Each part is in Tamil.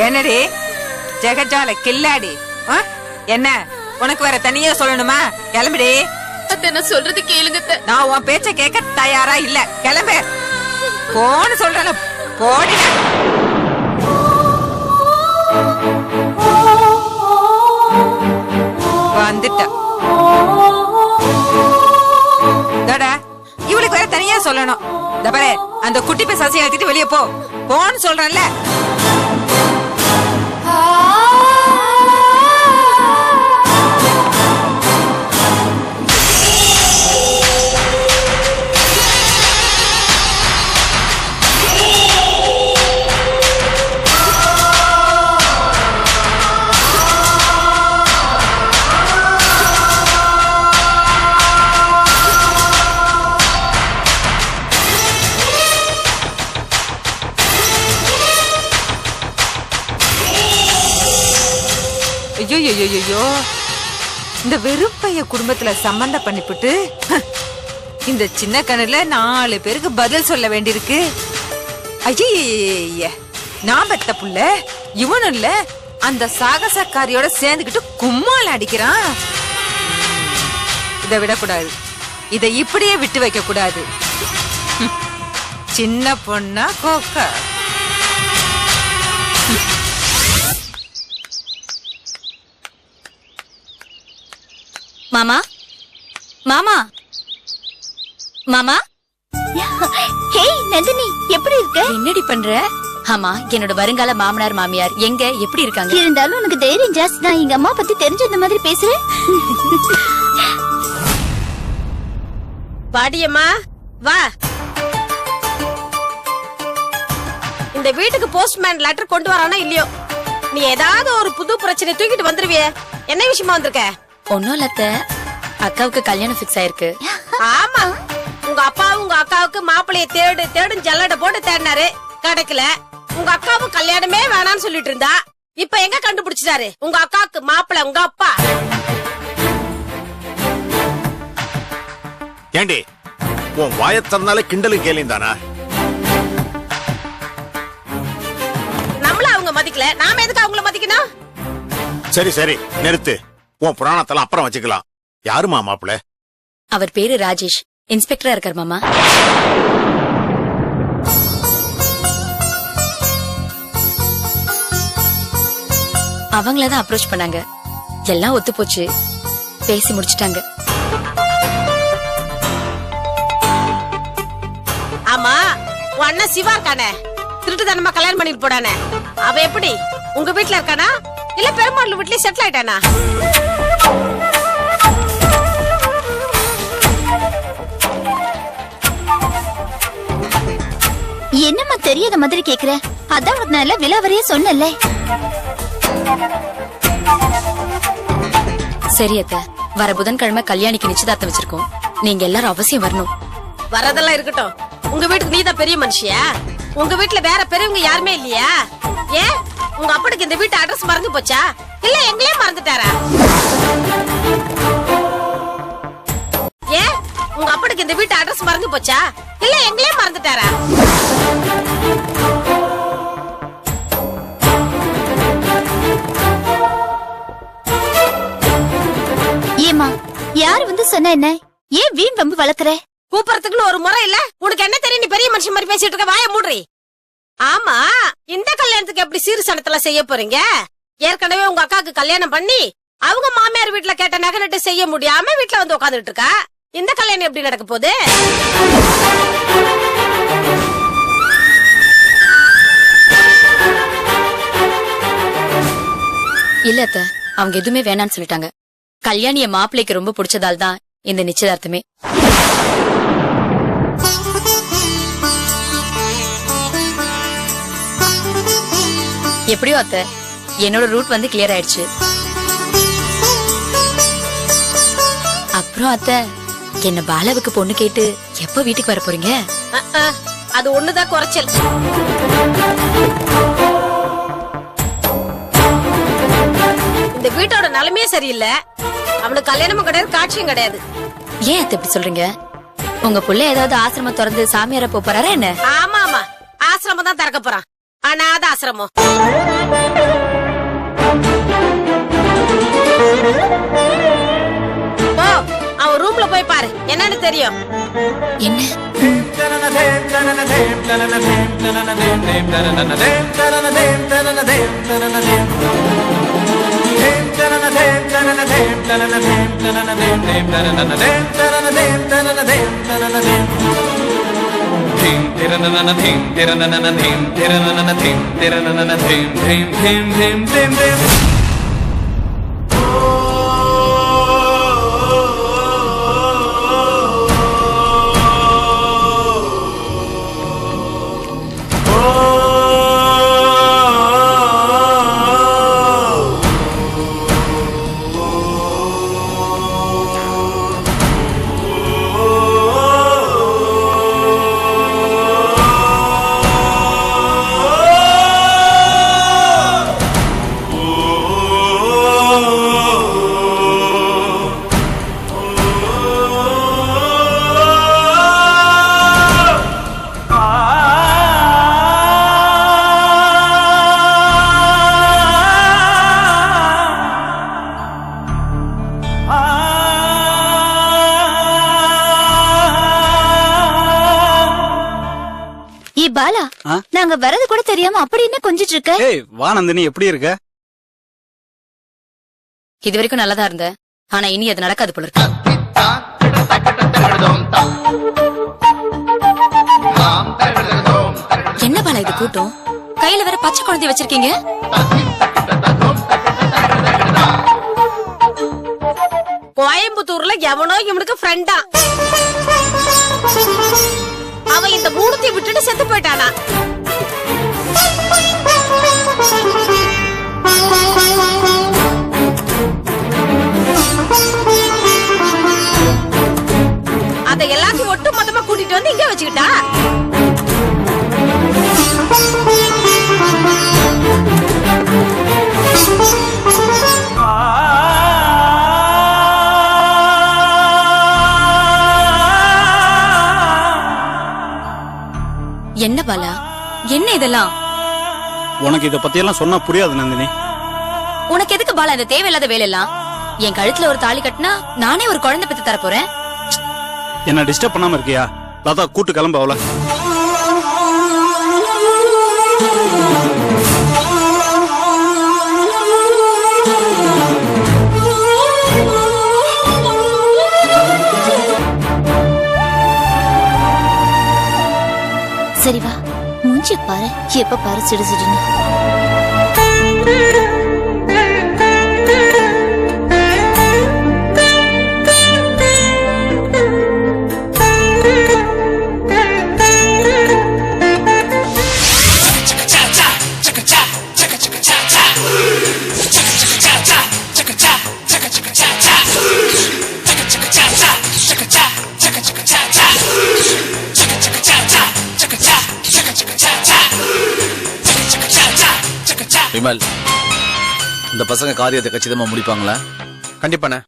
என்னடி ஜெகஜால கில்லாடி? என்ன உனக்கு வேற தனியா சொல்லணுமா? கிளம்பிடி. நான் சொல்றது கேளுங்க. நான் உன் பேச்ச கேட்க தயாரா இல்ல. கிளம்பு. போன்னு சொல்றல, போடி. வந்துட்ட. இவளுக்கு வேற தனியா சொல்லணும். அந்த குட்டி போய் சசியை எடுத்துட்டு வெளியே போ. போன்னு சொல்றேன்ல. ஐயோ, இந்த வெறுப்பைய குடும்பத்துல சம்பந்தம் பண்ணிவிட்டு இந்த சின்ன கண்ணுல 4 பேருக்கு பதில் சொல்ல வேண்டியிருக்கு. ஐய, நான் பெத்த புள்ள இவனும் இல்ல, அந்த சாகசக்காரியோட சேர்ந்துகிட்டு கும்மால அடிக்கிறான். இதை விடக்கூடாது, இதை இப்படியே விட்டு வைக்க கூடாது. சின்ன பொண்ணா கோக்கா. மாமா, மாமா, மாமா. ஹே நந்தினி, எப்படி இருக்க? என்னடி பண்ற? ஆமா, என்னோட வருங்கால மாமனார் மாமியார் எங்க, எப்படி இருக்காங்க? இருந்தாலும் உனக்கு தைரியம் ஜாஸ்தி தான். எங்க அம்மா பத்தி தெரிஞ்ச இந்த மாதிரி பேசுறேன். வாடியம்மா வா. இந்த வீட்டுக்கு போஸ்ட்மேன் லெட்டர் கொண்டு வரானா இல்லையோ, நீ ஏதாவது ஒரு புது பிரச்சனை தூக்கிட்டு வந்துருவியே. என்ன விஷயமா வந்திருக்க? ஒன்னும் இல்லத்த, அக்காவுக்கு கல்யாணம் பிக்ஸ் ஆயிருக்கு. ஆமா, உங்க அப்பாவும் உங்க அக்காவுக்கு மாப்பிளைய தேடுன்னு ஜல்லடை போட்டு தேடினாரு, கிடைக்கல. உங்க அக்காவும் கல்யாணமே வேணாம்னு சொல்லிட்டு இருந்தா, இப்ப எங்க கண்டுபிடிச்சிட்டாரு உங்க அக்காவுக்கு மாப்பிள்ளை உங்க அப்பா. ஏண்டி உன் வாயத்திறனால கிண்டலும் கேலியும் தானா? நம்மள அவங்க மதிக்கல, நாம எதுக்கு அவங்கள மதிக்கணும்? சரி சரி நிறுத்து. உன் புராணத்தெல்லாம் அப்புறம் வச்சுக்கலாம். யாருமா மாப்பிள்ள? அவர் பேரு ராஜேஷ், இன்ஸ்பெக்டரா இருக்கார் மாமா. அவங்களதான் அப்ரோச் பண்ணாங்க, எல்லாம் ஒத்து போச்சு, பேசி முடிச்சிட்டாங்க. ஆமா, உன் அண்ணன் சிவா இருக்கானே, திருட்டுத்தனமா கல்யாணம் பண்ணிட்டு போடானே, அவ எப்படி உங்க வீட்டுல இருக்கானா இல்ல பெருமாள் வீட்லயே செட்டில் ஆயிட்டானா? என்னம்மா தெரியாத மாதிரி கேக்குற? அதான் உனக்கு நல்ல விலாவரியா சொன்னல. சரி அத்த, வர புதன்கிழமை கல்யாணிக்கு நிச்சயதார்த்தம் வச்சிருக்கோம், நீங்க எல்லாரும் அவசியம் வரணும். வரதெல்லாம் இருக்கட்டும், உங்க வீட்டுக்கு நீதான் பெரிய மனுஷியா? உங்க வீட்டுல வேற பெரியவங்க யாருமே இல்லையா? ஏன் உங்க அப்பனுக்கு இந்த வீட்டு அட்ரஸ் மறந்து போச்சா இல்ல எங்களே மறந்துட்டாரா? ஏன் உங்க அப்பனுக்கு இந்த வீட்டு அட்ரஸ் மறந்து போச்சா இல்ல எங்களே மறந்துட்டாரா? ஏமா, யாரு வந்து சொன்ன என்ன? ஏன் வீண் வம்பு வளர்க்கற? கூப்பிடறதுக்குன்னு ஒரு முறை இல்ல? உனக்கு என்ன தெரியும்? நீ பெரிய மனுஷன் மாதிரி பேசிட்டு இருக்க, வாய மூடுறி. ஆமா, இந்த கல்யாணத்துக்கு எப்படி சீர் சனத்துல செய்ய போறீங்க? ஏற்கனவே உங்க அக்காவுக்கு கல்யாணம் பண்ணி அவங்க மாமியார் வீட்டுல கேட்ட நகை நட்டு செய்ய முடியாம வீட்டுல வந்து உட்காந்துட்டு இருக்கா. இந்த கல்யாணம் எப்படி நடக்க போகுது? இல்ல அத்த, அவங்க எதுவுமே வேணான்னு சொல்லிட்டாங்க. கல்யாணிய மாப்பிள்ளைக்கு ரொம்ப பிடிச்சதால் தான் இந்த நிச்சயதார்த்தமே. எப்படியோ அத்த, என்னோட ரூட் வந்து கிளியர் ஆயிடுச்சு. அப்புறம் அத்த, என்ன பாலாவுக்கு பொண்ணு கேட்டு எப்ப வீட்டுக்கு வர போறீங்க? அது ஒண்ணுதான் குறைச்சல். இந்த வீட்டோட நிலைமையே சரியில்லை. அவனுக்கு கல்யாணமும் கிடையாது, காட்சியும் கிடையாது. ஏன் அத்த இப்படி சொல்றீங்க? உங்க புள்ள ஏதாவது ஆசிரமம் திறந்து சாமியார போறாரா என்ன? ஆமா ஆமா, ஆசிரமம் தான் திறக்க போறான். அனாத ஆசிரமம். போ, அவன் ரூம்ல போய் பாரு, என்னன்னு தெரியும். என்ன பாலா, நாங்க வரது கூட தெரியாம அப்படி என்ன கொஞ்சிட்டு இருக்க? ஏய் வா நந்தினி, எப்படி இருக்க? இது வரைக்கும் நல்லதா இருந்த, ஆனா இனி அது நடக்காது போல இருக்கு. என்ன பாலா இது கூட்டம்? கையில வேற பச்சை குழந்தை வச்சிருக்கீங்க. கோயம்புத்தூர்ல எவனோ இவனுக்கு ஃப்ரெண்டா, அவன் இந்த மூணுத்தை விட்டுட்டு செத்து போயிட்டானா? அத எல்லாத்தையும் ஒட்டு மொத்தமா கூட்டிட்டு வந்து இங்க வச்சுக்கிட்டா. என்ன பாலா, என்ன இதெல்லாம்? உனக்கு இத பத்தி எல்லாம் சொன்னா புரியாது நந்தினி. உனக்கு எதுக்கு பாலா இந்த தேவையில்லாத வேலை எல்லாம்? என் கழுத்துல ஒரு தாலி கட்டினா நானே ஒரு குழந்தை பெத்து தர போறேன். என்ன டிஸ்டர்ப் பண்ணாம இருக்கியா? லதா கூட்டு கிளம்ப அவள. சரி வா, மூஞ்சி பாரு, எப்ப பாரு சிடுசிடுன்னு. விமல், இந்த பசங்க காரியத்தை கச்சிதமா முடிப்பாங்களா? கண்டிப்பாண்ணே.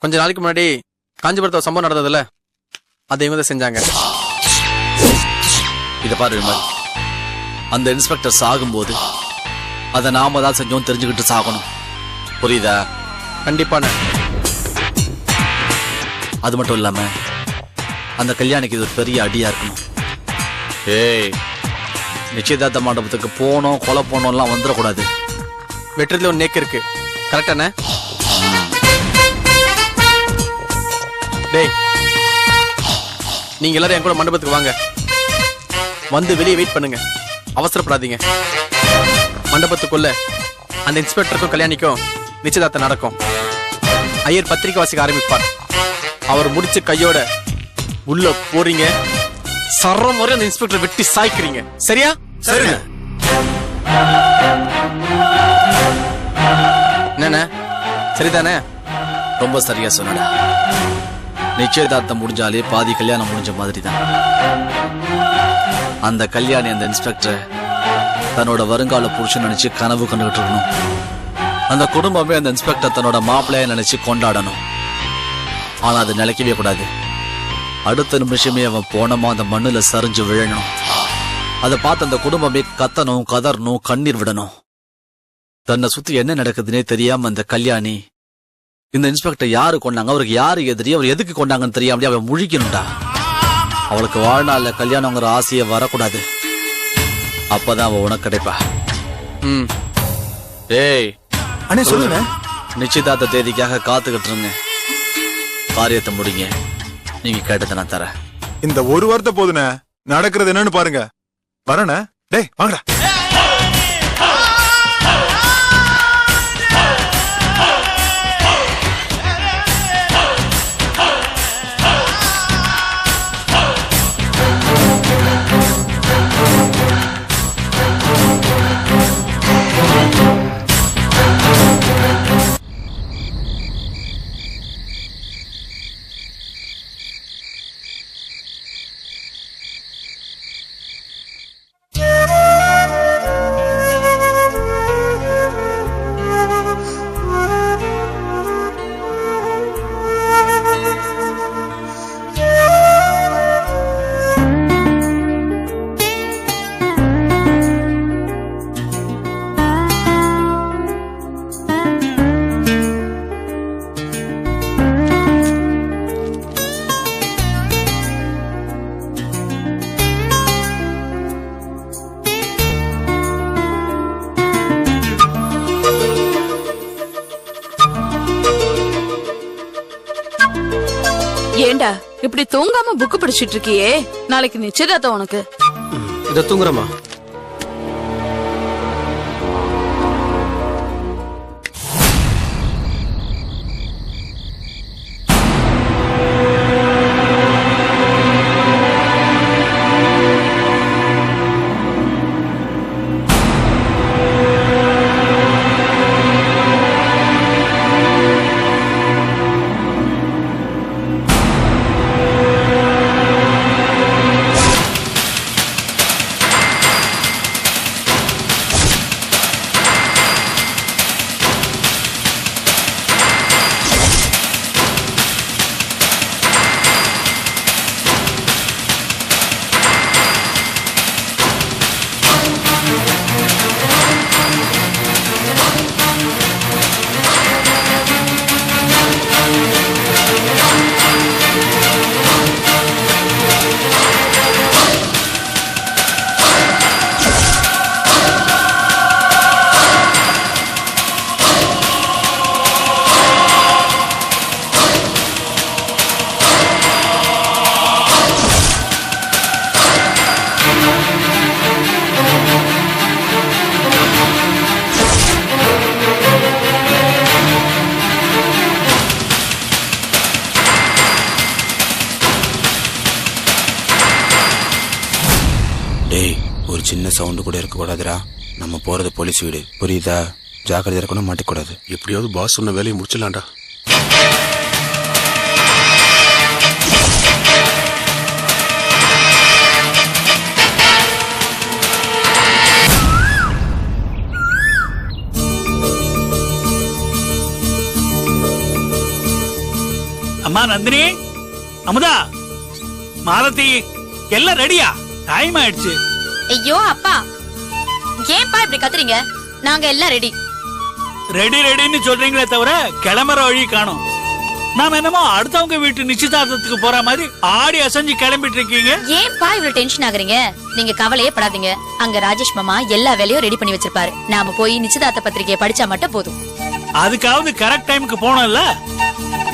கொஞ்ச நாளைக்கு முன்னாடி காஞ்சிபுரத்துல சம்பவம் நடந்ததுல, அதை இவங்க தான் செஞ்சாங்க. இத பாரு விமல், அந்த இன்ஸ்பெக்டர் சாகும்போது அதை நாம தான் செஞ்சோம் தெரிஞ்சுக்கிட்டு சாகணும், புரியுதா? கண்டிப்பாண்ணே. அது மட்டும் இல்லாம அந்த கல்யாணிக்கு இது ஒரு பெரிய அடியா இருக்கணும். ஏய், நிச்சயதார்த்த மண்டபத்துக்கு போனோம் கொலை போனோம்லாம் வந்துடக்கூடாது. வெற்றதுல ஒரு நேக்கு இருக்கு, கரெக்டாண்ணே? டேய், நீங்க எல்லாரும் என் கூட மண்டபத்துக்கு வாங்க. வந்து வெளியே வெயிட் பண்ணுங்க, அவசரப்படாதீங்க. மண்டபத்துக்குள்ள அந்த இன்ஸ்பெக்டருக்கும் கல்யாணிக்கும் நிச்சயதார்த்தம் நடக்கும். ஐயர் பத்திரிக்கை வாசிக்க ஆரம்பிப்பார். அவர் முடிச்ச கையோட உள்ள போறீங்க, சரம் வரை அந்த இன்ஸ்பெக்டர் வெட்டி சாய்க்கிறீங்க. சரியா? சரிங்க. என்னண்ணே, சரிதானே? ரொம்ப சரியா சொன்னடா. நிச்சயதார்த்தம் முடிஞ்சாலே பாதி கல்யாணம் முடிஞ்ச மாதிரி தான். அந்த கல்யாணி அந்த இன்ஸ்பெக்டர் தன்னோட வருங்கால புருஷன் நினைச்சு கனவு கண்டுகிட்டு இருக்கணும். அந்த குடும்பமே அந்த இன்ஸ்பெக்டர் தன்னோட மாப்பிள்ளைய நினைச்சு கொண்டாடணும். ஆனா அது நிலைக்கவே கூடாது. அடுத்த நிமிஷமே அவன் போனமா அந்த மண்ணுல சரிஞ்சு விழணும். அதை பார்த்து அந்த குடும்பமே கத்தணும், கதறணும், கண்ணீர் விடணும். தன்னை சுத்தி என்ன நடக்குதுன்னே தெரியாம அந்த கல்யாணி இந்த இன்ஸ்பெக்டர் யாரு கொண்டாங்க, அவருக்கு யாரு எதிரி, அவர் எதுக்கு கொண்டாங்கன்னு தெரியாமலே அவன் முழிக்கணும்டா. அவளுக்கு வாழ்நாள்ல கல்யாணங்கிற ஆசைய வரக்கூடாது. அப்பதான் அவ உனக்கு கிடைப்பா. ஏய் அண்ணே சொல்லுங்க. நிச்சயதார்த்த தேதிக்காக காத்துக்கிட்டு இருங்க. காரியத்தை முடிங்க. நீங்க கேட்டதை நான் தரேன். இந்த ஒரு வார்த்தை போதுனே, நடக்கிறது என்னன்னு பாருங்க. வரண்ணே. டேய் வாங்கடா. ஏண்டா இப்படி தூங்காம புக்கு படிச்சிட்டு இருக்கியே, நாளைக்கு நிச்சயதார்த்தம் உனக்கு. இத தூங்குறமா? ஒரு சின்ன சவுண்டு கூட இருக்க கூடாதுடா. நம்ம போறது போலீஸ் வீடு, புரியுதா? ஜாக்கிரதையா இருக்கணும், மாட்டிக்கூடாது. எப்படியாவது பாஸ் சொன்ன வேலையை முடிச்சிடலாம்டா. அம்மா நந்தினி, அமுதா, மாலதி எல்லாம் ரெடியா? டைம் ஆயிடுச்சு. ஐயோ அப்பா, ஏன்பா இப்படி கத்துறீங்க? நாங்க எல்லாம் ரெடி. ரெடி ரெடின்னு சொல்றீங்களே தவிர கிளம்புற வழி காணும். நாம என்னமோ அடுத்தவங்க வீட்டு நிச்சயதார்த்தத்துக்கு போற மாதிரி ஆடி அசைஞ்சு கிளம்பிட்டு இருக்கீங்க. ஏன்பா இவ்வளவு டென்ஷன் ஆகுறீங்க? நீங்க கவலையே படாதீங்க. அங்க ராஜேஷ் மாமா எல்லா வேலையும் ரெடி பண்ணி வச்சிருப்பாரு. நாம போய் நிச்சயதார்த்த பத்திரிகையை படிச்சா மட்டும் போதும். அதுக்காவது கரெக்ட் டைமுக்கு போனோம்ல.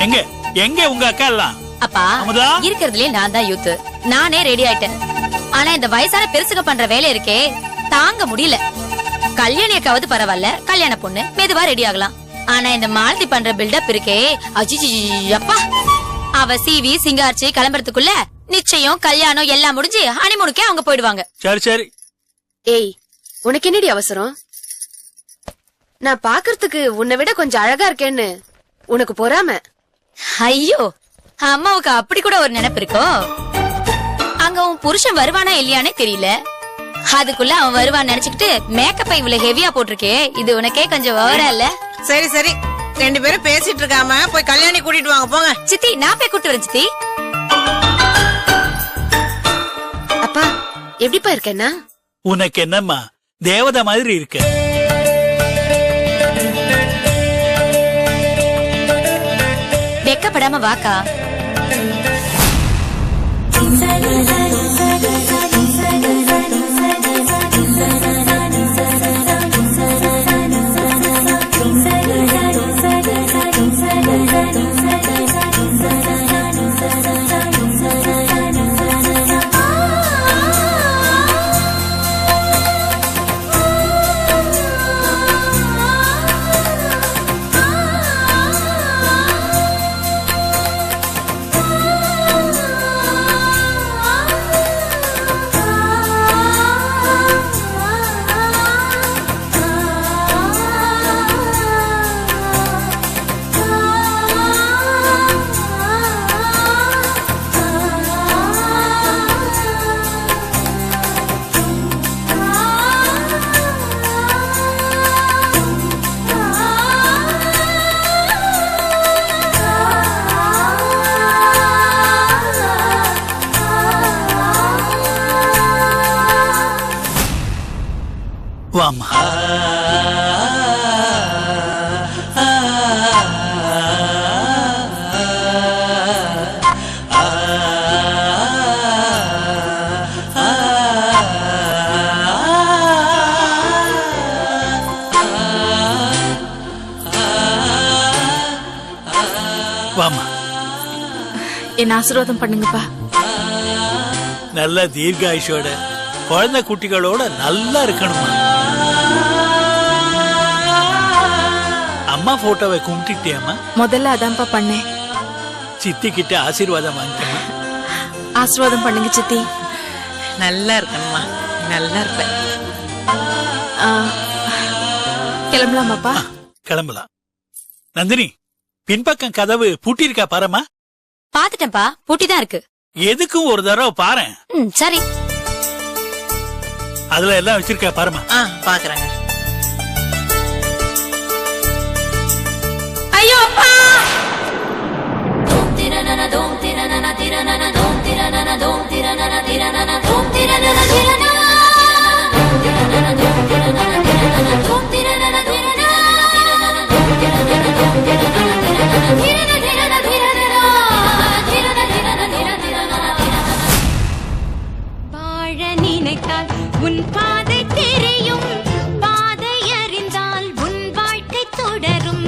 எங்க எங்க உங்க அக்கா எல்லாம்? அப்பா, இருக்கிறதுலே நான் தான் யூத். நானே ரெடி ஆயிட்டேன். ஆனா இந்த வயசான பெருசுக பண்ற வேலை இருக்கே, தாங்க முடியல. கல்யாணியக்காவது பரவாயில்ல, கல்யாண பொண்ணு மெதுவா ரெடி ஆகலாம். ஆனா இந்த மாலதி பண்ற பில்டப் இருக்கே, அப்பா, அவ சிவி சிங்காரிச்சு கிளம்புறதுக்குள்ள நிச்சயம் கல்யாணம் எல்லாம் முடிஞ்சு ஹனிமூனுக்கே அவங்க போயிடுவாங்க. சரி சரி. ஏய், உனக்கு என்னடி அவசரம்? நான் பாக்குறதுக்கு உன்னை விட கொஞ்சம் அழகா இருக்கேன்னு உனக்கு பொறாம? ஐயோ, அம்மாவுக்கு அப்படி கூட ஒரு நினைப்பு இருக்கோ? அங்க உன் புருஷன் வருவானா இல்லையானே தெரியல. அதுக்குள்ள அவன் வருவான்னு நினைச்சுக்கிட்டு மேக்கப்பை இவ்வளவு ஹெவியா போட்டிருக்கே, இது உனக்கே கொஞ்சம் ஓவரா இல்ல? சரி சரி, ரெண்டு பேரும் பேசிட்டு இருக்காம போய் கல்யாணி கூட்டிட்டு வாங்க போங்க. சித்தி, நான் போய் கூட்டு வரேன் சித்தி. அப்பா, எப்படிப்பா இருக்கேன்னா? உனக்கு என்னம்மா தேவதை மாதிரி இருக்க. வெக்கப்படாம வாக்கா. வாமா. வாமா. என்ன ஆசீர்வாதம் பண்ணுங்கப்பா. நல்ல தீர்காயுஷோட குழந்தை குட்டிகளோட நல்லா இருக்கணுமா. அம்மா போட்டோவை கும்பிட்டுட்டியாமா? முதல்ல அதான்ப்பா பண்ணேன். சித்தி கிட்ட ஆசீர்வாதம் வாங்கிட்டேம்மா. ஆசீர்வாதம் பண்ணுங்க சித்தி. நல்லா இருக்கணுமா, நல்லா இருப்ப. கிளம்பலாமாப்பா? கிளம்பலாம். நந்தினி, பின்பக்கம் கதவு பூட்டிருக்கா பாரமா? பாத்துட்டேன்ப்பா, பூட்டிதான் இருக்கு. எதுக்கும் ஒரு தடவை பாரு. சரி. அதுல எல்லாம் வச்சிருக்கா பாருமா. பாக்குறாங்க. ஐயோ அப்பா! வாழ நினைத்தால் உன் பாதை தெரியும், பாதை அறிந்தால் உன் வாழ்க்கை தொடரும்.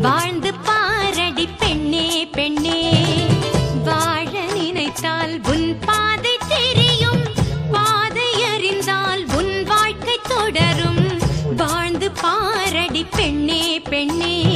வாழ்ந்து பாரடி பெண்ணே பெண்ணே, வாழ நினைத்தால் உன் பாதை தெரியும், பாதை அறிந்தால் உன் வாழ்க்கை தொடரும். வாழ்ந்து பாரடி பெண்ணே பெண்ணே.